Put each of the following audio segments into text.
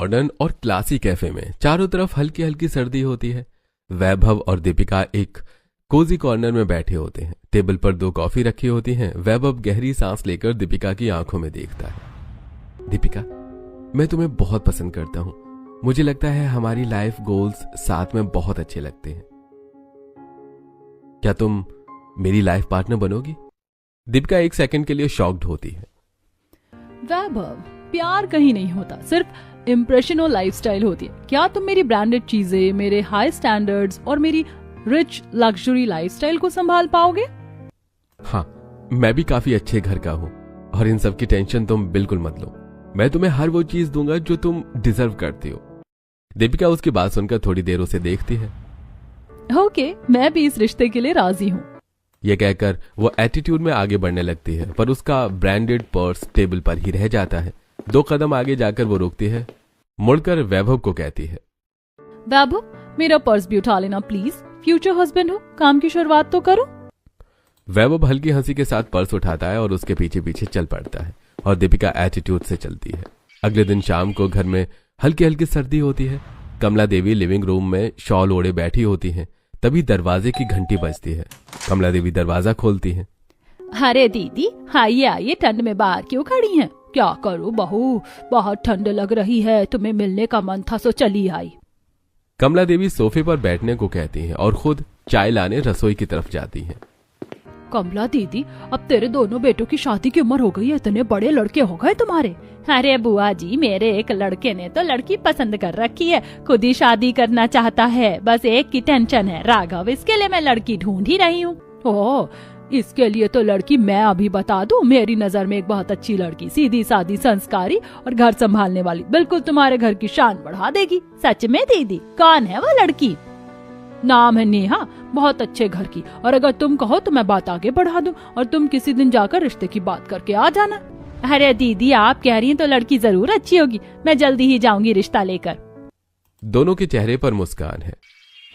Modern और classy cafe में चारों तरफ हल्की हल्की सर्दी होती है। वैभव और दीपिका एक कोजी कॉर्नर में बैठे होते हैं। टेबल पर 2 कॉफी रखी होती हैं। वैभव गहरी सांस लेकर दीपिका की आंखों में देखता है। दीपिका, मैं तुम्हें बहुत पसंद करता हूं। मुझे लगता है हमारी लाइफ गोल्स साथ में बहुत अच्छे लगते हैं। क्या तुम मेरी लाइफ पार्टनर बनोगी? दीपिका एक सेकंड के लिए शॉक्ड होती है। वैभव, प्यार कहीं नहीं होता, सिर्फ इम्प्रेशन और लाइफस्टाइल होती है। क्या तुम मेरी ब्रांडेड चीजें, मेरे हाई स्टैंडर्ड्स और मेरी रिच लग्जरी लाइफस्टाइल को संभाल पाओगे? हाँ, मैं भी काफी अच्छे घर का हूँ और इन सब की टेंशन तुम बिल्कुल मत लो। मैं तुम्हें हर वो चीज दूंगा जो तुम डिजर्व करती हो। दीपिका उसकी बात सुनकर थोड़ी देर उसे देखती है। ओके, मैं भी इस रिश्ते के लिए राजी हूँ। यह कहकर वो एटीट्यूड में आगे बढ़ने लगती है, पर उसका ब्रांडेड पर्स टेबल पर ही रह जाता है। 2 कदम आगे जाकर वो रुकती है, मुड़कर वैभव को कहती है, वैभव, मेरा पर्स भी उठा लेना प्लीज। फ्यूचर हस्बैंड हो, काम की शुरुआत तो करो। वैभव हल्की हंसी के साथ पर्स उठाता है और उसके पीछे पीछे चल पड़ता है और दीपिका एटीट्यूड से चलती है। अगले दिन शाम को घर में हल्की हल्की सर्दी होती है। कमला देवी लिविंग रूम में शॉल ओढ़े बैठी होती हैं। तभी दरवाजे की घंटी बजती है। कमला देवी दरवाजा खोलती हैं। अरे दीदी, आइए आइए, ठंड में बाहर क्यों खड़ी हैं? क्या करूं बहू, बहुत ठंड लग रही है, तुम्हें मिलने का मन था सो चली आई। कमला देवी सोफे पर बैठने को कहती हैं और खुद चाय लाने रसोई की तरफ जाती हैं। कमला दीदी, अब तेरे दोनों बेटों की शादी की उम्र हो गई है, इतने बड़े लड़के हो गए तुम्हारे। अरे बुआ जी, मेरे एक लड़के ने तो लड़की पसंद कर रखी है, खुद ही शादी करना चाहता है। बस एक की टेंशन है, राघव। इसके लिए मैं लड़की ढूंढ ही रही हूँ। ओह, इसके लिए तो लड़की मैं अभी बता दूं। मेरी नजर में एक बहुत अच्छी लड़की, सीधी सादी, संस्कारी और घर संभालने वाली, बिल्कुल तुम्हारे घर की शान बढ़ा देगी। सच में दीदी, कौन है वो लड़की? नाम है नेहा, बहुत अच्छे घर की, और अगर तुम कहो तो मैं बात आगे बढ़ा दूं और तुम किसी दिन जाकर रिश्ते की बात करके आ जाना। अरे दीदी, आप कह रही हैं तो लड़की जरूर अच्छी होगी, मैं जल्दी ही जाऊंगी रिश्ता लेकर। दोनों के चेहरे पर मुस्कान है।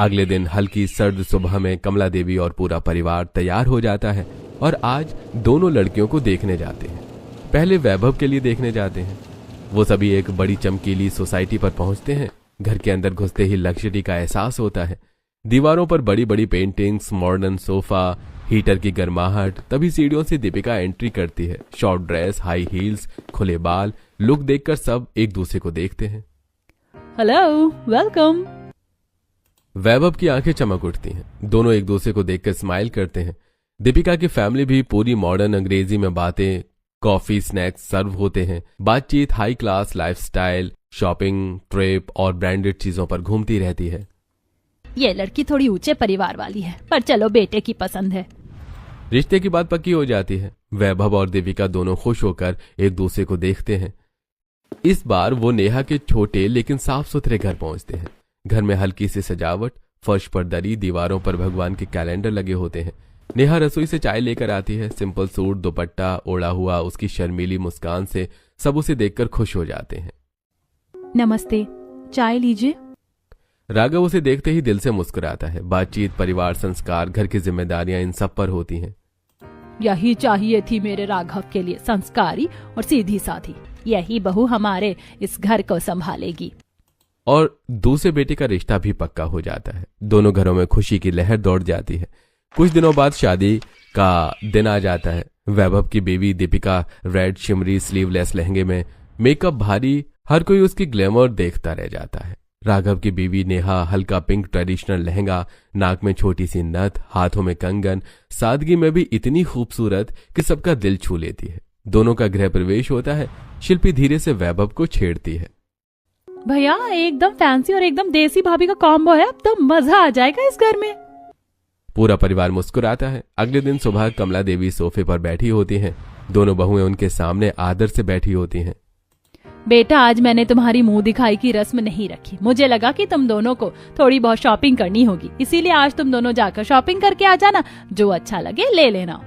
अगले दिन हल्की सर्द सुबह में कमला देवी और पूरा परिवार तैयार हो जाता है और आज दोनों लड़कियों को देखने जाते हैं। पहले वैभव के लिए देखने जाते हैं। वो सभी एक बड़ी चमकीली सोसाइटी पर पहुंचते हैं। घर के अंदर घुसते ही लग्जरी का एहसास होता है। दीवारों पर बड़ी बड़ी पेंटिंग्स, मॉडर्न सोफा, हीटर की गर्माहट। तभी सीढ़ियों से दीपिका एंट्री करती है। शॉर्ट ड्रेस, हाई हील्स, खुले बाल। लुक देखकर सब एक दूसरे को देखते हैं। Hello, welcome. वैभव की आंखें चमक उठती हैं। दोनों एक दूसरे को देखकर स्माइल करते हैं। दीपिका की फैमिली भी पूरी मॉडर्न अंग्रेजी में बातें, कॉफी, स्नैक्स सर्व होते हैं। बातचीत high class lifestyle, shopping, trip और ब्रांडेड चीजों पर घूमती रहती है। ये लड़की थोड़ी ऊंचे परिवार वाली है, पर चलो बेटे की पसंद है। रिश्ते की बात पक्की हो जाती है। वैभव और दीपिका दोनों खुश होकर एक दूसरे को देखते हैं। इस बार वो नेहा के छोटे लेकिन साफ सुथरे घर पहुंचते हैं। घर में हल्की सी सजावट, फर्श पर दरी, दीवारों पर भगवान के कैलेंडर लगे होते हैं। नेहा रसोई से चाय लेकर आती है। सिंपल सूट, दुपट्टा ओढ़ा हुआ, उसकी शर्मीली मुस्कान से सब उसे देखकर खुश हो जाते हैं। नमस्ते, चाय लीजिए। राघव उसे देखते ही दिल से मुस्कुराता है। बातचीत, परिवार, संस्कार, घर की जिम्मेदारियां इन सब पर होती हैं। यही चाहिए थी मेरे राघव के लिए, संस्कारी और सीधी साधी। यही बहू हमारे इस घर को संभालेगी। और दूसरे बेटे का रिश्ता भी पक्का हो जाता है। दोनों घरों में खुशी की लहर दौड़ जाती है। कुछ दिनों बाद शादी का दिन आ जाता है। वैभव की baby Deepika red shimmery sleeveless लहंगे में, मेकअप भारी, हर कोई उसकी ग्लैमर देखता रह जाता है। राघव की बीवी नेहा हल्का पिंक ट्रेडिशनल लहंगा, नाक में छोटी सी नथ, हाथों में कंगन, सादगी में भी इतनी खूबसूरत कि सबका दिल छू लेती है। दोनों का गृह प्रवेश होता है। शिल्पी धीरे से वैभव को छेड़ती है। भैया, एकदम फैंसी और एकदम देसी भाभी का कॉम्बो है, अब तो मजा आ जाएगा इस घर में। पूरा परिवार मुस्कुराता है। अगले दिन सुबह कमला देवी सोफे पर बैठी होती हैं। दोनों बहुएं उनके सामने आदर से बैठी होती हैं। बेटा, आज मैंने तुम्हारी मुंह दिखाई की रस्म नहीं रखी। मुझे लगा कि तुम दोनों को थोड़ी बहुत शॉपिंग करनी होगी, इसीलिए आज तुम दोनों जाकर शॉपिंग करके आ जाना। जो अच्छा लगे ले लेना।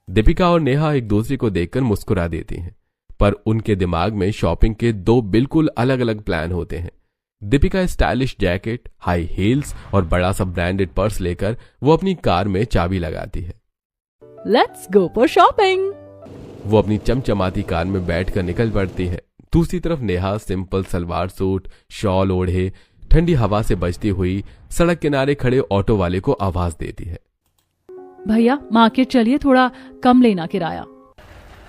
दीपिका और नेहा एक दूसरे को देखकर मुस्कुरा देती हैं, पर उनके दिमाग में शॉपिंग के 2 बिल्कुल अलग अलग प्लान होते हैं। Deepika stylish jacket, high heels और बड़ा सा ब्रांडेड पर्स लेकर वो अपनी कार में चाबी लगाती है। Let's go for shopping. वो अपनी चमचमाती कार में बैठकर निकल पड़ती है। दूसरी तरफ Neha simple salwar suit shawl ओढ़े ठंडी हवा से बचती हुई सड़क किनारे खड़े ऑटो वाले को आवाज देती है, भैया मार्केट चलिए, थोड़ा कम लेना किराया।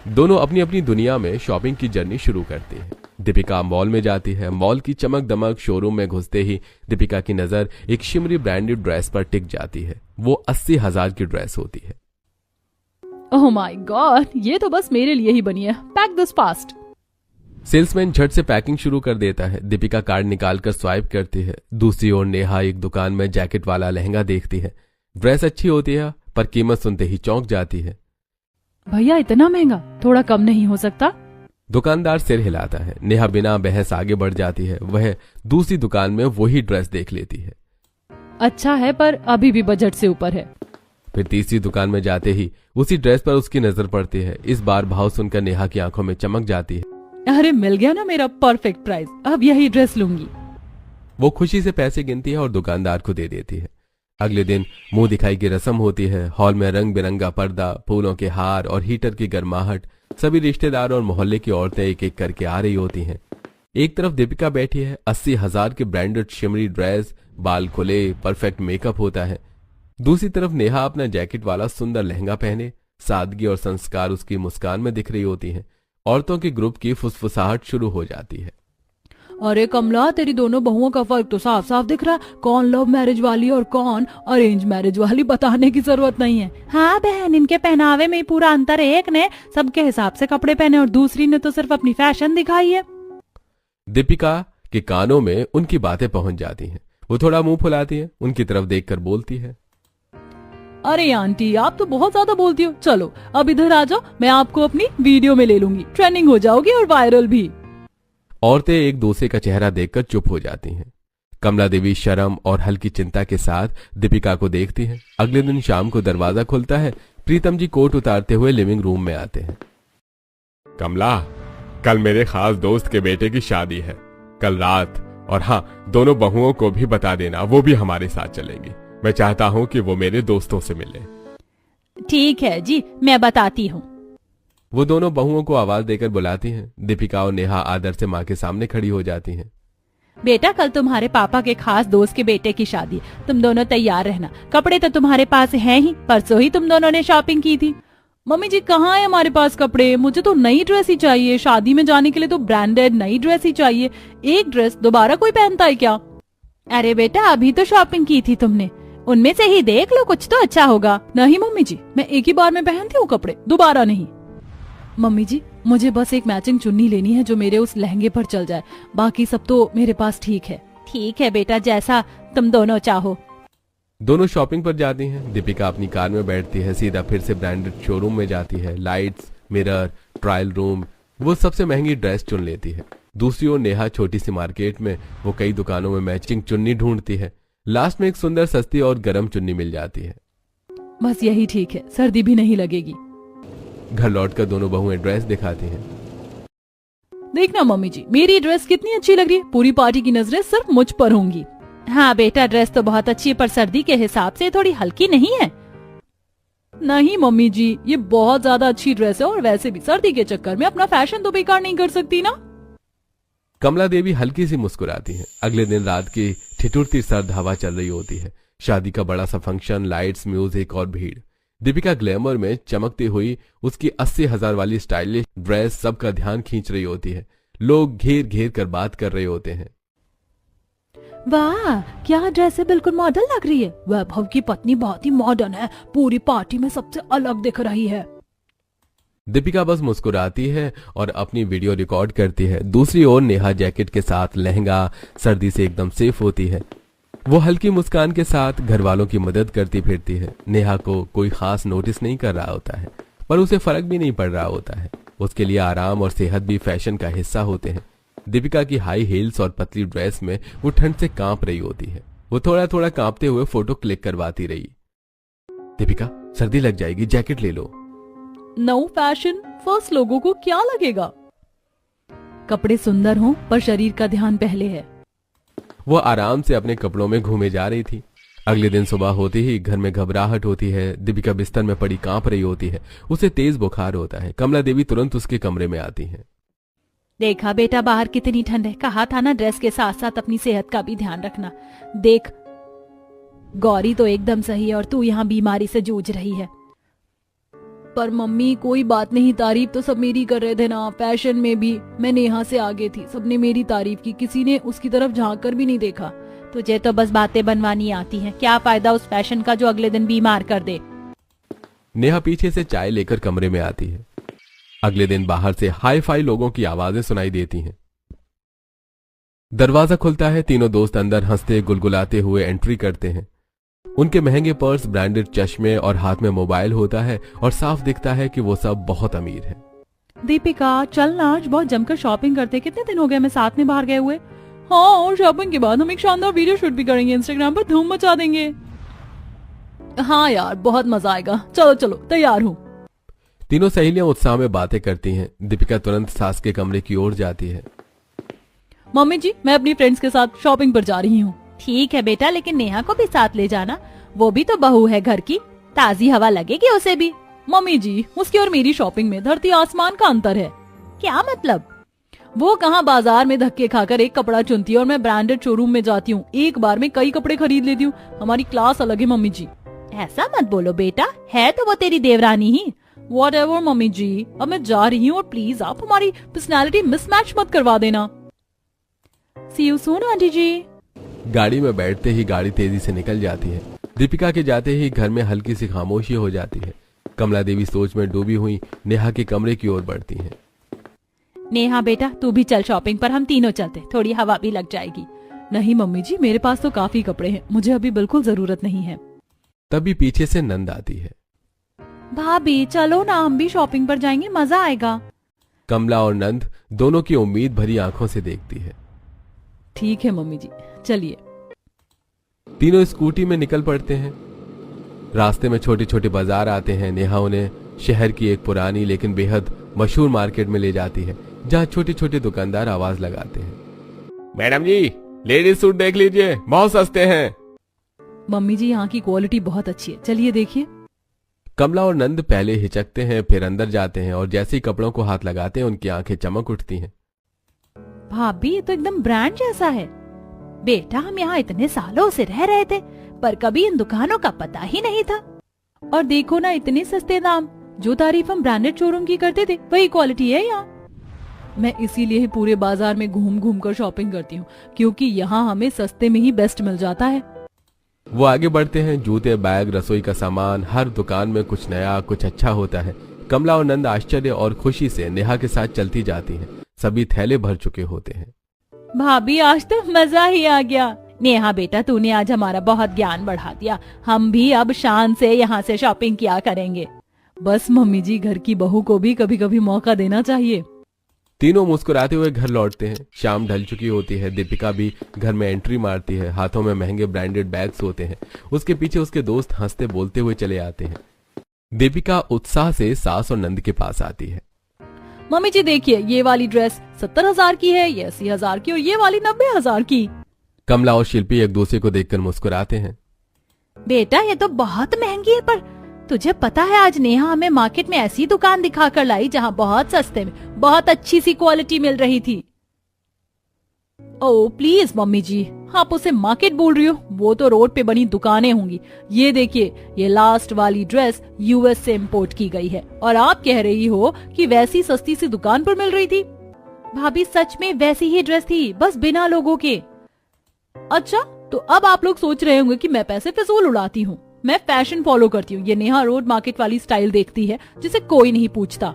दोनों अपनी अपनी दुनिया में शॉपिंग की जर्नी शुरू करती हैं। दीपिका मॉल में जाती है। मॉल की चमक दमक शोरूम में घुसते ही दीपिका की नजर एक शिमरी ब्रांडेड ड्रेस पर टिक जाती है। वो 80,000 की ड्रेस होती है। ओह माय गॉड, ये तो बस मेरे लिए ही बनी है, पैक दिस फास्ट। सेल्समैन झट से पैकिंग शुरू कर देता है। दीपिका कार्ड निकालकर स्वाइप करती है। दूसरी ओर नेहा एक दुकान में जैकेट वाला लहंगा देखती है। ड्रेस अच्छी होती है पर कीमत सुनते ही चौंक जाती है। भैया इतना महंगा, थोड़ा कम नहीं हो सकता? दुकानदार सिर हिलाता है। नेहा बिना बहस आगे बढ़ जाती है। वह दूसरी दुकान में वही ड्रेस देख लेती है। अच्छा है पर अभी भी बजट से ऊपर है। फिर तीसरी दुकान में जाते ही उसी ड्रेस पर उसकी नजर पड़ती है। इस बार भाव सुनकर नेहा की आंखों में चमक जाती है। अरे मिल गया ना मेरा परफेक्ट प्राइस, अब यही ड्रेस लूंगी। वो खुशी से पैसे गिनती है और दुकानदार को दे देती है। अगले दिन मुंह दिखाई की रस्म होती है। हॉल में रंग बिरंगा पर्दा, फूलों के हार और हीटर की गर्माहट। सभी रिश्तेदार और मोहल्ले की औरतें एक एक करके आ रही होती हैं। एक तरफ दीपिका बैठी है। 80,000 की ब्रांडेड शिमरी ड्रेस, बाल खुले, परफेक्ट मेकअप होता है। दूसरी तरफ नेहा अपना जैकेट वाला सुंदर लहंगा पहने, सादगी और संस्कार उसकी मुस्कान में दिख रही होती हैं। औरतों के ग्रुप की फुसफुसाहट शुरू हो जाती है। अरे कमला, तेरी दोनों बहुओं का फर्क तो साफ साफ दिख रहा है। कौन लव मैरिज वाली और कौन अरेंज मैरिज वाली बताने की जरूरत नहीं है। हाँ बहन, इनके पहनावे में पूरा अंतर है। एक ने सबके हिसाब से कपड़े पहने और दूसरी ने तो सिर्फ अपनी फैशन दिखाई है। दीपिका के कानों में उनकी बातें पहुंच जाती हैं। वो थोड़ा मुंह फुलाती है, उनकी तरफ देखकर बोलती है, अरे आंटी, आप तो बहुत ज्यादा बोलती हो। चलो अब इधर आ जाओ, मैं आपको अपनी वीडियो में ले लूंगी, ट्रेंडिंग हो जाओगी और वायरल भी। औरतें एक दूसरे का चेहरा देखकर चुप हो जाती हैं। कमला देवी शर्म और हल्की चिंता के साथ दीपिका को देखती हैं। अगले दिन शाम को दरवाजा खुलता है। प्रीतम जी कोट उतारते हुए लिविंग रूम में आते हैं। कमला, कल मेरे खास दोस्त के बेटे की शादी है, कल रात। और हाँ, दोनों बहुओं को भी बता देना, वो भी हमारे साथ चलेंगी। मैं चाहता हूँ कि वो मेरे दोस्तों से मिले। ठीक है जी, मैं बताती हूँ। वो दोनों बहुओं को आवाज देकर बुलाती हैं। दीपिका और नेहा आदर से माँ के सामने खड़ी हो जाती हैं। बेटा, कल तुम्हारे पापा के खास दोस्त के बेटे की शादी, तुम दोनों तैयार रहना। कपड़े तो तुम्हारे पास हैं ही, परसों ही तुम दोनों ने शॉपिंग की थी। मम्मी जी, कहाँ है हमारे पास कपड़े? मुझे तो नई ड्रेस ही चाहिए। शादी में जाने के लिए तो ब्रांडेड नई ड्रेस ही चाहिए। एक ड्रेस दोबारा कोई पहनता है क्या? अरे बेटा, अभी तो शॉपिंग की थी तुमने, उनमें से ही देख लो, कुछ तो अच्छा होगा। नहीं मम्मी जी, मैं एक ही बार में पहनती हूँ कपड़े, दोबारा नहीं। मम्मी जी, मुझे बस एक मैचिंग चुन्नी लेनी है जो मेरे उस लहंगे पर चल जाए, बाकी सब तो मेरे पास ठीक है। ठीक है बेटा, जैसा तुम दोनों चाहो। दोनों शॉपिंग पर जाती हैं। दीपिका अपनी कार में बैठती है, सीधा फिर से ब्रांडेड शोरूम में जाती है। लाइट्स, मिरर, ट्रायल रूम, वो सबसे महंगी ड्रेस चुन लेती है। दूसरी ओर नेहा छोटी सी मार्केट में वो कई दुकानों में मैचिंग चुन्नी ढूंढती है। लास्ट में एक सुंदर सस्ती और गर्म चुन्नी मिल जाती है। बस यही ठीक है, सर्दी भी नहीं लगेगी। घर लौटकर दोनों बहुएं ड्रेस दिखाती हैं। देखना मम्मी जी, मेरी ड्रेस कितनी अच्छी लग रही है। पूरी पार्टी की नजरें सिर्फ मुझ पर होंगी। हाँ बेटा, ड्रेस तो बहुत अच्छी है, पर सर्दी के हिसाब से थोड़ी हल्की नहीं है। नहीं मम्मी जी, ये बहुत ज्यादा अच्छी ड्रेस है और वैसे भी सर्दी के चक्कर में अपना फैशन तो बेकार नहीं कर सकती ना। कमला देवी हल्की सी मुस्कुराती हैं। अगले दिन रात की ठिठुरती सर्द हवा चल रही होती है। शादी का बड़ा सा फंक्शन, लाइट्स, म्यूजिक और भीड़। दीपिका ग्लैमर में चमकती हुई उसकी 80,000 वाली स्टाइलिश ड्रेस सबका ध्यान खींच रही होती है। लोग घेर घेर कर बात कर रहे होते हैं। वाह, क्या ड्रेस है, बिल्कुल मॉडल लग रही है। वैभव की पत्नी बहुत ही मॉडर्न है, पूरी पार्टी में सबसे अलग दिख रही है। दीपिका बस मुस्कुराती है और अपनी वीडियो रिकॉर्ड करती है। दूसरी ओर नेहा जैकेट के साथ लहंगा, सर्दी से एकदम सेफ होती है। वो हल्की मुस्कान के साथ घर वालों की मदद करती फिरती है। नेहा को कोई खास नोटिस नहीं कर रहा होता है, पर उसे फर्क भी नहीं पड़ रहा होता है। उसके लिए आराम और सेहत भी फैशन का हिस्सा होते हैं। दीपिका की हाई हील्स और पतली ड्रेस में वो ठंड से कांप रही होती है। वो थोड़ा थोड़ा कांपते हुए फोटो क्लिक करवाती रही। दीपिका, सर्दी लग जाएगी, जैकेट ले लो। नो फैशन फर्स्ट, लोगों को क्या लगेगा? कपड़े सुंदर हों पर शरीर का ध्यान पहले है। वो आराम से अपने कपड़ों में घूमे जा रही थी। अगले दिन सुबह होते ही घर में घबराहट होती है। दीपिका बिस्तर में पड़ी कांप रही होती है। उसे तेज बुखार होता है। कमला देवी तुरंत उसके कमरे में आती हैं। देखा बेटा बाहर कितनी ठंड है, कहा था ना ड्रेस के साथ साथ अपनी सेहत का भी ध्यान रखना। देख गौरी तो एकदम सही है और तू यहाँ बीमारी से जूझ रही है। पर मम्मी कोई बात नहीं, तारीफ तो सब मेरी कर रहे थे ना, फैशन में भी मैं नेहा से आगे थी, सबने मेरी तारीफ की, किसी ने उसकी तरफ झांक कर भी नहीं देखा। तुझे तो बस बातें बनवानी आती हैं, क्या फायदा उस फैशन का जो अगले दिन बीमार कर दे। नेहा पीछे से चाय लेकर कमरे में आती है। अगले दिन बाहर से हाई फाई लोगों की आवाजें सुनाई देती हैं। दरवाजा खुलता है, तीनों दोस्त अंदर हंसते गुलगुलाते हुए एंट्री करते हैं। उनके महंगे पर्स, ब्रांडेड चश्मे और हाथ में मोबाइल होता है और साफ दिखता है कि वो सब बहुत अमीर हैं। दीपिका चल ना, आज बहुत जमकर शॉपिंग करते, कितने दिन हो गए हमें साथ में बाहर गए हुए। हाँ, और शॉपिंग के बाद हम एक शानदार वीडियो शूट भी करेंगे, इंस्टाग्राम पर धूम मचा देंगे। हाँ यार बहुत मजा आएगा, चलो चलो तैयार हूँ। तीनों सहेलियां उत्साह में बातें करती हैं। दीपिका तुरंत सास के कमरे की ओर जाती है। मम्मी जी मैं अपनी फ्रेंड्स के साथ शॉपिंग पर जा रही हूँ। ठीक है बेटा, लेकिन नेहा को भी साथ ले जाना, वो भी तो बहू है घर की, ताजी हवा लगेगी उसे भी। मम्मी जी उसकी और मेरी शॉपिंग में धरती आसमान का अंतर है। क्या मतलब? वो कहाँ बाजार में धक्के खाकर एक कपड़ा चुनती है और मैं ब्रांडेड शोरूम में जाती हूँ, एक बार में कई कपड़े खरीद लेती हूँ। हमारी क्लास अलग है मम्मी जी। ऐसा मत बोलो बेटा, है तो वो तेरी देवरानी ही। Whatever मम्मी जी, अब मैं जा रही हूँ और प्लीज आप हमारी पर्सनालिटी मिसमैच मत करवा देना। See you soon आंटी जी। गाड़ी में बैठते ही गाड़ी तेजी से निकल जाती है। दीपिका के जाते ही घर में हल्की सी खामोशी हो जाती है। कमला देवी सोच में डूबी हुई नेहा के कमरे की ओर बढ़ती हैं। नेहा बेटा तू भी चल शॉपिंग पर, हम तीनों चलते, थोड़ी हवा भी लग जाएगी। नहीं मम्मी जी मेरे पास तो काफी कपड़े हैं, मुझे अभी बिल्कुल जरूरत नहीं है। तभी पीछे से नंद आती है। भाभी चलो ना, हम भी शॉपिंग पर जाएंगे, मजा आएगा। कमला और नंद दोनों की उम्मीद भरी आंखों से देखती है। ठीक है मम्मी जी चलिए। तीनों स्कूटी में निकल पड़ते हैं। रास्ते में छोटे छोटे बाजार आते हैं। नेहा उन्हें शहर की एक पुरानी लेकिन बेहद मशहूर मार्केट में ले जाती है, जहाँ छोटे छोटे दुकानदार आवाज लगाते हैं। मैडम जी लेडीज सूट देख लीजिए, बहुत सस्ते हैं। मम्मी जी यहाँ की क्वालिटी बहुत अच्छी है, चलिए देखिए। कमला और नंद पहले हिचकते हैं, फिर अंदर जाते हैं और जैसे ही कपड़ों को हाथ लगाते हैं उनकी आंखें चमक उठती हैं। भाभी ये तो एकदम ब्रांड जैसा है। बेटा हम यहाँ इतने सालों से रह रहे थे पर कभी इन दुकानों का पता ही नहीं था। और देखो ना इतने सस्ते दाम, जो तारीफ हम ब्रांडेड शोरूम की करते थे वही क्वालिटी है यहाँ। मैं इसीलिए ही पूरे बाजार में घूम घूम कर शॉपिंग करती हूँ, क्योंकि यहाँ हमें सस्ते में ही बेस्ट मिल जाता है। वो आगे बढ़ते हैं। जूते, बैग, रसोई का सामान, हर दुकान में कुछ नया कुछ अच्छा होता है। कमला और नंद आश्चर्य और खुशी से नेहा के साथ चलती जाती हैं। सभी थैले भर चुके होते हैं। भाभी आज तो मजा ही आ गया। नेहा बेटा तूने आज हमारा बहुत ज्ञान बढ़ा दिया, हम भी अब शान से यहाँ से शॉपिंग किया करेंगे। बस मम्मी जी घर की बहू को भी कभी कभी मौका देना चाहिए। तीनों मुस्कुराते हुए घर लौटते हैं। शाम ढल चुकी होती है। दीपिका भी घर में एंट्री मारती है। हाथों में महंगे ब्रांडेड बैग्स होते हैं। उसके पीछे उसके दोस्त हंसते बोलते हुए चले आते हैं। दीपिका उत्साह से सास और नंद के पास आती है। मम्मी जी देखिए ये वाली ड्रेस 70,000 की है, ये 80,000 की और ये वाली 90,000 की। कमला और शिल्पी एक दूसरे को देखकर मुस्कुराते हैं। बेटा ये तो बहुत महंगी है, पर तुझे पता है आज नेहा हमें मार्केट में ऐसी दुकान दिखा कर लाई जहाँ बहुत सस्ते में बहुत अच्छी सी क्वालिटी मिल रही थी। ओह प्लीज मम्मी जी, आप उसे मार्केट बोल रही हो, वो तो रोड पे बनी दुकानें होंगी। ये देखिए ये लास्ट वाली ड्रेस यूएस से इम्पोर्ट की गई है और आप कह रही हो कि वैसी सस्ती सी दुकान पर मिल रही थी। भाभी सच में वैसी ही ड्रेस थी, बस बिना लोगों के। अच्छा तो अब आप लोग सोच रहे होंगे कि मैं पैसे फिजूल उड़ाती हूँ। मैं फैशन फॉलो करती हूँ। ये नेहा रोड मार्केट वाली स्टाइल देखती है जिसे कोई नहीं पूछता।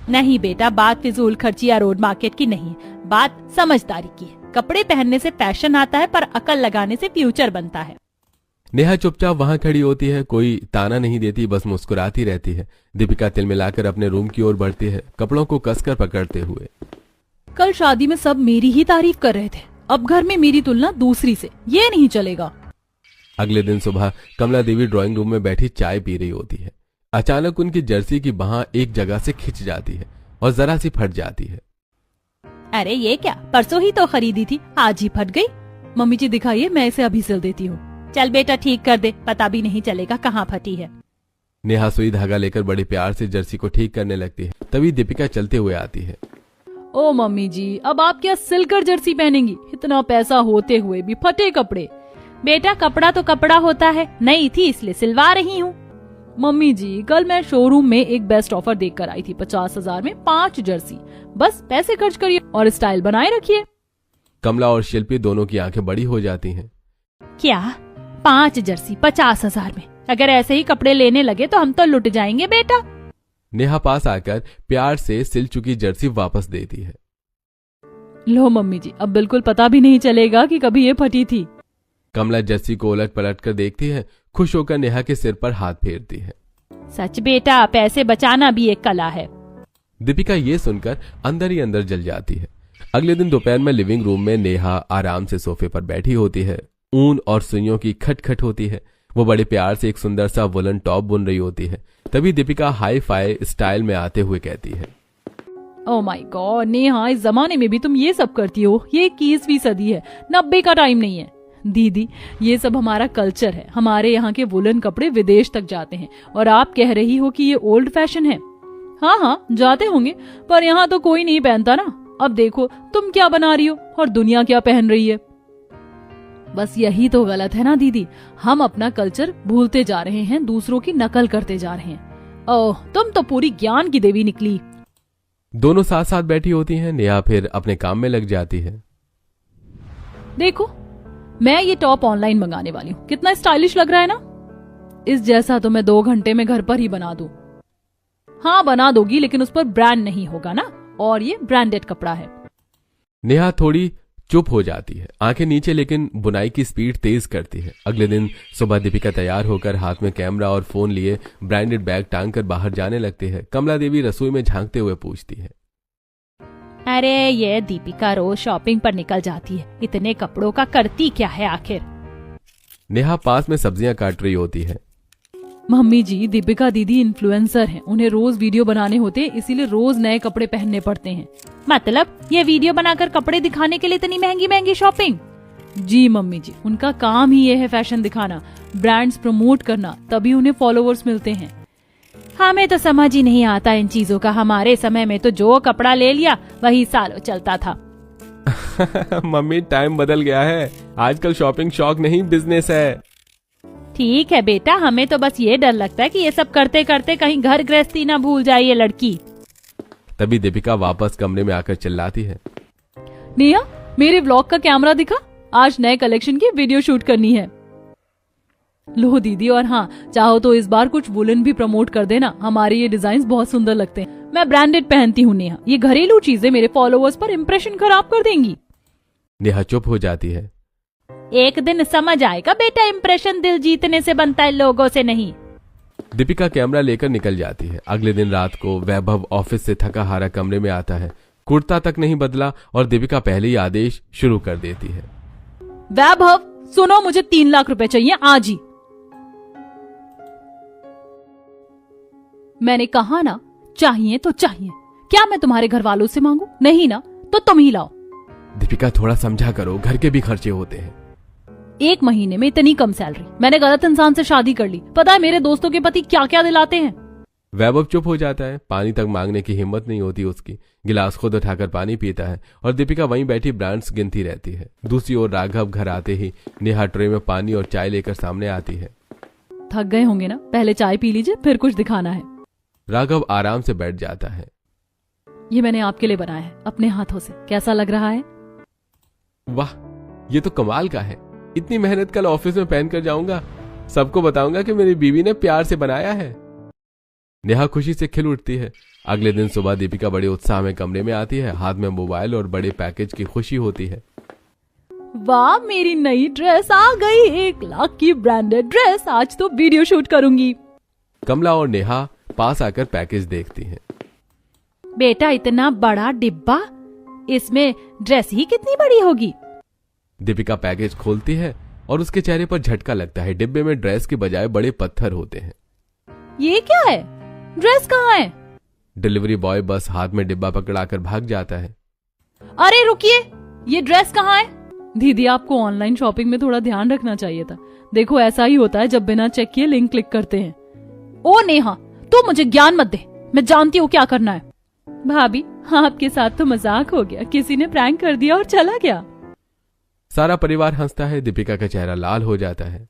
नहीं बेटा, बात फिजूल खर्ची या रोड मार्केट की नहीं, बात समझदारी की है। कपड़े पहनने से फैशन आता है पर अकल लगाने से फ्यूचर बनता है। नेहा चुपचाप वहाँ खड़ी होती है। कोई ताना नहीं देती, बस मुस्कुराती रहती है। दीपिका तिल मिलाकर अपने रूम की ओर बढ़ती है, कपड़ों को कसकर पकड़ते हुए। कल शादी में सब मेरी ही तारीफ कर रहे थे, अब घर में मेरी तुलना दूसरी से, ये नहीं चलेगा। अगले दिन सुबह कमला देवी ड्राइंग रूम में बैठी चाय पी रही होती है। अचानक उनकी जर्सी की बाह एक जगह से खिंच जाती है और जरा सी फट जाती है। अरे ये क्या, परसों ही तो खरीदी थी, आज ही फट गई। मम्मी जी दिखाइए, मैं इसे अभी सिल देती हूँ। चल बेटा ठीक कर दे, पता भी नहीं चलेगा कहाँ फटी है। नेहा सुई धागा लेकर बड़े प्यार से जर्सी को ठीक करने लगती है। तभी दीपिका चलते हुए आती है। ओ मम्मी जी, अब आप क्या सिलकर जर्सी पहनेंगी? इतना पैसा होते हुए भी फटे कपड़े। बेटा कपड़ा तो कपड़ा होता है, नई थी इसलिए सिलवा रही हूँ। मम्मी जी, कल मैं शोरूम में एक बेस्ट ऑफर देख कर आई थी, 50,000 में 5 जर्सी। बस पैसे खर्च करिए और स्टाइल बनाए रखिए। कमला और शिल्पी दोनों की आंखें बड़ी हो जाती हैं। क्या 5 जर्सी 50,000 में? अगर ऐसे ही कपड़े लेने लगे तो हम तो लुट जाएंगे बेटा। नेहा पास आकर प्यार से सिल चुकी जर्सी वापस देती है। लो मम्मी जी, अब बिल्कुल पता भी नहीं चलेगा कि कभी ये फटी थी। कमला जर्सी को उलट पलट कर देखती है, खुश होकर नेहा के सिर पर हाथ फेरती है। सच बेटा, पैसे बचाना भी एक कला है। दीपिका ये सुनकर अंदर ही अंदर जल जाती है। अगले दिन दोपहर में लिविंग रूम में नेहा आराम से सोफे पर बैठी होती है। ऊन और सुइयों की खटखट होती है। वो बड़े प्यार से एक सुंदर सा वुलन टॉप बुन रही होती है। तभी दीपिका हाई फाई स्टाइल में आते हुए कहती है, ओह माय गॉड नेहा, इस जमाने में भी तुम ये सब करती हो? ये 21वीं सदी है, 90 का टाइम नहीं है। दीदी, ये सब हमारा कल्चर है। हमारे यहाँ के वुलन कपड़े विदेश तक जाते हैं और आप कह रही हो कि ये ओल्ड फैशन है। हाँ हाँ जाते होंगे, पर यहाँ तो कोई नहीं पहनता ना। अब देखो तुम क्या बना रही हो और दुनिया क्या पहन रही है। बस यही तो गलत है ना दीदी, हम अपना कल्चर भूलते जा रहे हैं, दूसरों की नकल करते जा रहे हैं। ओह, तुम तो पूरी ज्ञान की देवी निकली। दोनों साथ साथ बैठी होती हैं। नेहा फिर अपने काम में लग जाती है। देखो, मैं ये टॉप ऑनलाइन मंगाने वाली हूँ। कितना स्टाइलिश लग रहा है ना? इस जैसा तो मैं 2 घंटे में घर पर ही बना दूं। हाँ बना दोगी, लेकिन उस पर ब्रांड नहीं होगा ना, और ये ब्रांडेड कपड़ा है। नेहा थोड़ी चुप हो जाती है, आंखें नीचे, लेकिन बुनाई की स्पीड तेज करती है। अगले दिन सुबह दीपिका तैयार होकर हाथ में कैमरा और फोन लिए ब्रांडेड बैग टांग कर बाहर जाने लगती है। कमला देवी रसोई में झांकते हुए पूछती है, अरे ये दीपिका रोज शॉपिंग पर निकल जाती है, इतने कपड़ों का करती क्या है आखिर? नेहा पास में सब्जियां काट रही होती है। मम्मी जी, दीपिका दीदी इन्फ्लुएंसर हैं, उन्हें रोज वीडियो बनाने होते हैं, इसीलिए रोज नए कपड़े पहनने पड़ते हैं। मतलब ये वीडियो बनाकर कपड़े दिखाने के लिए इतनी महंगी महंगी शॉपिंग? जी मम्मी जी, उनका काम ही ये है फैशन दिखाना, ब्रांड्स प्रमोट करना, तभी उन्हें फॉलोवर्स मिलते हैं। हमें तो समझ ही नहीं आता इन चीजों का। हमारे समय में तो जो कपड़ा ले लिया वही सालों चलता था। मम्मी टाइम बदल गया है, आजकल शॉपिंग शौक नहीं बिजनेस है। ठीक है बेटा, हमें तो बस ये डर लगता है कि ये सब करते करते कहीं घर गृहस्थी ना भूल जाए ये लड़की। तभी दीपिका वापस कमरे में आकर चिल्लाती है, नेहा, मेरे व्लॉग का कैमरा दिखा, आज नए कलेक्शन की वीडियो शूट करनी है। लो दीदी, और हाँ चाहो तो इस बार कुछ वुलन भी प्रमोट कर देना, हमारे ये डिजाइन बहुत सुंदर लगते हैं। मैं ब्रांडेड पहनती हूँ नेहा, ये घरेलू चीजें मेरे फॉलोअर्स पर इम्प्रेशन खराब कर देंगी। नेहा चुप हो जाती है। एक दिन समझ आएगा बेटा, इम्प्रेशन दिल जीतने से बनता है, लोगों से नहीं। दीपिका कैमरा लेकर निकल जाती है। अगले दिन रात को वैभव ऑफिस से थका हारा कमरे में आता है। कुर्ता तक नहीं बदला और दीपिका पहले ही आदेश शुरू कर देती है, वैभव सुनो, मुझे 3 लाख रुपए चाहिए आज ही। मैंने कहा ना, चाहिए तो चाहिए। क्या मैं तुम्हारे घर वालों से मांगू? नहीं ना, तो तुम ही लाओ। दीपिका थोड़ा समझा करो, घर के भी खर्चे होते हैं। 1 महीने में इतनी कम सैलरी, मैंने गलत इंसान से शादी कर ली। पता है मेरे दोस्तों के पति क्या क्या दिलाते हैं? वैभव चुप हो जाता है। पानी तक मांगने की हिम्मत नहीं होती उसकी। गिलास खुद उठाकर पानी पीता है और दीपिका वहीं बैठी ब्रांड्स गिनती रहती है। दूसरी ओर राघव घर आते ही नेहा ट्रे में पानी और चाय लेकर सामने आती है। थक गए होंगे ना, पहले चाय पी लीजिए, फिर कुछ दिखाना है। राघव आराम से बैठ जाता है। ये मैंने आपके लिए बनाया है अपने हाथों से, कैसा लग रहा है? वाह, ये तो कमाल का है। इतनी मेहनत कल ऑफिस में पहन कर जाऊंगा, सबको बताऊंगा कि मेरी बीवी ने प्यार से बनाया है। नेहा खुशी से खिल उठती है। अगले दिन सुबह दीपिका बड़े उत्साह में कमरे में आती है। हाथ में मोबाइल और बड़े पैकेज की खुशी होती है। वाह, मेरी नई ड्रेस आ गई, 1 लाख की ब्रांडेड ड्रेस, आज तो वीडियो शूट करूंगी। कमला और नेहा पास आकर पैकेज देखती हैं। बेटा इतना बड़ा डिब्बा, इसमें ड्रेस ही कितनी बड़ी होगी? दीपिका पैकेज खोलती है और उसके चेहरे पर झटका लगता है। डिब्बे में ड्रेस के बजाय बड़े पत्थर होते हैं। ये क्या है? ड्रेस कहाँ है? डिलीवरी बॉय बस हाथ में डिब्बा पकड़ाकर भाग जाता है। अरे रुकिए, ये ड्रेस कहाँ है? दीदी, आपको ऑनलाइन शॉपिंग में थोड़ा ध्यान रखना चाहिए था। देखो ऐसा ही होता है जब बिना चेक किए लिंक क्लिक करते हैं। ओ नेहा, तू मुझे ज्ञान मत दे, मैं जानती हूँ क्या करना है। भाभी आपके साथ तो मजाक हो गया, किसी ने प्रैंक कर दिया और चला गया। सारा परिवार हंसता है। दीपिका का चेहरा लाल हो जाता है।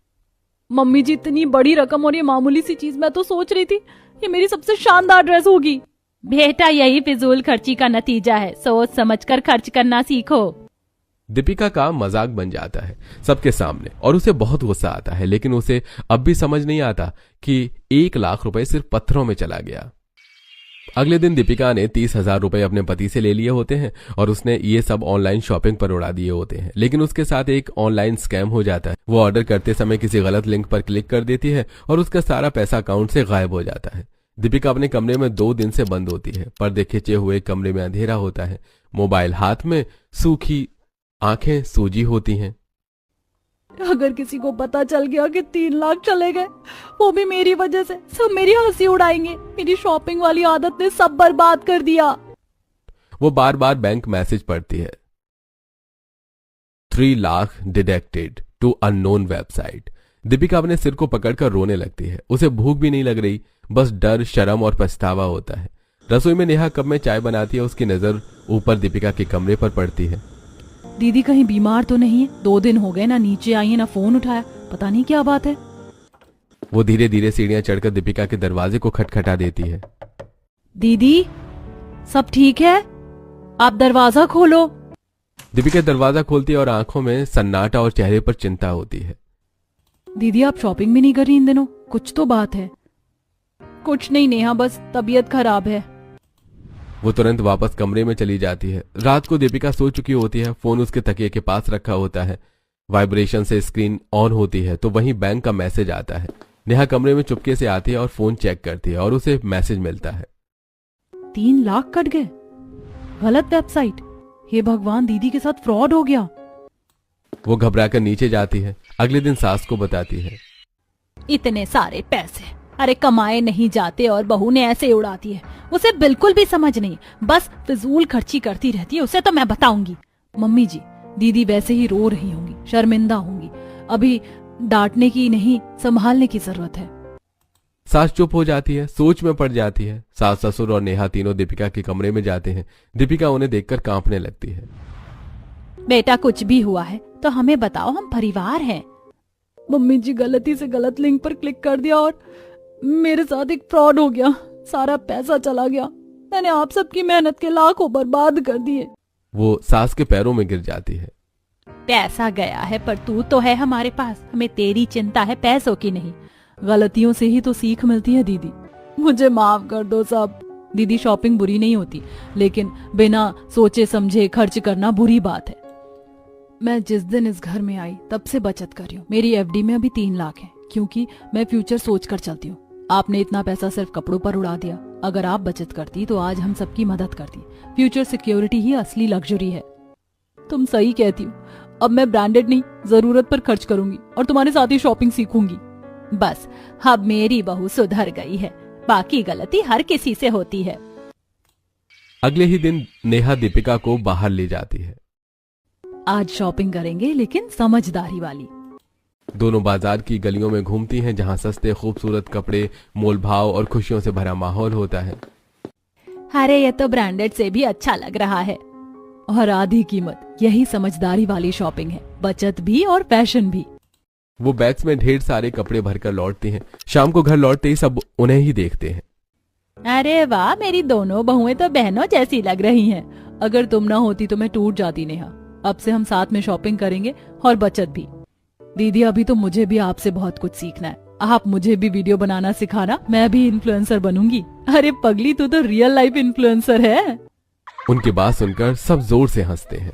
मम्मी जी, इतनी बड़ी रकम और ये मामूली सी चीज, मैं तो सोच रही थी ये मेरी सबसे शानदार ड्रेस होगी। बेटा, यही फिजूल खर्ची का नतीजा है, सोच समझकर खर्च करना सीखो। दीपिका का मजाक बन जाता है सबके सामने और उसे बहुत गुस्सा आता है, लेकिन उसे अब भी समझ नहीं आता कि 1 लाख रुपए सिर्फ पत्थरों में चला गया। अगले दिन दीपिका ने 30,000 रुपए अपने पति से ले लिए होते हैं और उसने ये सब ऑनलाइन शॉपिंग पर उड़ा दिए होते हैं, लेकिन उसके साथ एक ऑनलाइन स्कैम हो जाता है। वो ऑर्डर करते समय किसी गलत लिंक पर क्लिक कर देती है और उसका सारा पैसा अकाउंट से गायब हो जाता है। दीपिका अपने कमरे में 2 दिन से बंद होती है। पर्दे खिंचे हुए कमरे में अंधेरा होता है। मोबाइल हाथ में, सूखी आंखें सूजी होती हैं। अगर किसी को पता चल गया कि 3 लाख चले गए, वो भी मेरी वजह से, सब मेरी हंसी उड़ाएंगे। मेरी शॉपिंग वाली आदत ने सब बर्बाद कर दिया। वो बार बार बैंक मैसेज पढ़ती है। 3 lakh deducted to unknown website. Deepika अपने सिर को पकड़कर रोने लगती है। उसे भूख भी नहीं लग रही, बस डर, शर्म और पछतावा होता है। रसोई में नेहा कप में चाय बनाती है। उसकी नजर ऊपर दीपिका के कमरे पर पड़ती है। दीदी कहीं बीमार तो नहीं है? 2 दिन हो गए, ना नीचे आई है ना फोन उठाया, पता नहीं क्या बात है। वो धीरे धीरे सीढ़ियां चढ़कर दीपिका के दरवाजे को खटखटा देती है। दीदी, सब ठीक है? आप दरवाजा खोलो। दीपिका दरवाजा खोलती है और आंखों में सन्नाटा और चेहरे पर चिंता होती है। दीदी, आप शॉपिंग भी नहीं कर रही इन दिनों? कुछ तो बात है। कुछ नहीं नेहा, बस तबीयत खराब है। वो तुरंत वापस कमरे में चली जाती है। रात को दीपिका सो चुकी होती है। फोन उसके तकिए के पास रखा होता है। वाइब्रेशन से स्क्रीन ऑन होती है तो वहीं बैंक का मैसेज आता है। नेहा कमरे में चुपके से आती है और फोन चेक करती है और उसे मैसेज मिलता है। 3 लाख कट गए, गलत वेबसाइट। हे भगवान, दीदी के साथ फ्रॉड हो गया। वो घबराकर नीचे जाती है। अगले दिन सास को बताती है। इतने सारे पैसे अरे कमाए नहीं जाते और बहू ने ऐसे उड़ाती है। उसे बिल्कुल भी समझ नहीं, बस फिजूल खर्ची करती रहती है। उसे तो मैं बताऊंगी। मम्मी जी, दीदी वैसे ही रो रही होंगी, शर्मिंदा होंगी। अभी डांटने की नहीं, संभालने की जरूरत है। सास चुप हो जाती है, सोच में पड़ जाती है। सास, ससुर और नेहा तीनों दीपिका के कमरे में जाते हैं। दीपिका उन्हें देखकर कांपने लगती है। बेटा, कुछ भी हुआ है तो हमें बताओ, हम परिवार हैं। मम्मी जी, गलती से गलत लिंक पर क्लिक कर दिया और मेरे साथ एक फ्रॉड हो गया। सारा पैसा चला गया। मैंने आप सबकी मेहनत के लाखों बर्बाद कर दिए। वो सास के पैरों में गिर जाती है। पैसा गया है पर तू तो है हमारे पास, हमें तेरी चिंता है, पैसों की नहीं। गलतियों से ही तो सीख मिलती है दीदी, मुझे माफ कर दो सब। दीदी, शॉपिंग बुरी नहीं होती, लेकिन बिना सोचे समझे खर्च करना बुरी बात है। मैं जिस दिन इस घर में आई तब से बचत कर रही हूँ। मेरी एफडी में अभी 3 लाख है, क्योंकि मैं फ्यूचर सोच कर चलती हूँ। आपने इतना पैसा सिर्फ कपड़ों पर उड़ा दिया। अगर आप बचत करती तो आज हम सबकी मदद करती। फ्यूचर सिक्योरिटी ही असली लग्जरी है। तुम सही कहती हो। अब मैं ब्रांडेड नहीं, जरूरत पर खर्च करूंगी और तुम्हारे साथ ही शॉपिंग सीखूंगी। बस अब मेरी बहू सुधर गई है, बाकी गलती हर किसी से होती है। अगले ही दिन नेहा दीपिका को बाहर ले जाती है। आज शॉपिंग करेंगे, लेकिन समझदारी वाली। दोनों बाजार की गलियों में घूमती हैं, जहां सस्ते खूबसूरत कपड़े, मोल भाव और खुशियों से भरा माहौल होता है। अरे ये तो ब्रांडेड से भी अच्छा लग रहा है। और आधी कीमत, यही समझदारी वाली शॉपिंग है, बचत भी और फैशन भी। वो बैग्स में ढेर सारे कपड़े भरकर लौटती हैं। शाम को घर लौटते ही सब उन्हें ही देखते हैं। अरे वाह, मेरी दोनों बहुएं तो बहनों जैसी लग रही हैं। अगर तुम ना होती तो मैं टूट जाती नेहा। अब से हम साथ में शॉपिंग करेंगे और बचत भी। दीदी, अभी तो मुझे भी आपसे बहुत कुछ सीखना है। आप मुझे भी वीडियो बनाना सिखाना, मैं भी इन्फ्लुएंसर बनूंगी। अरे पगली, तू तो रियल लाइफ इन्फ्लुएंसर है। उनकी बात सुनकर सब जोर से हंसते हैं।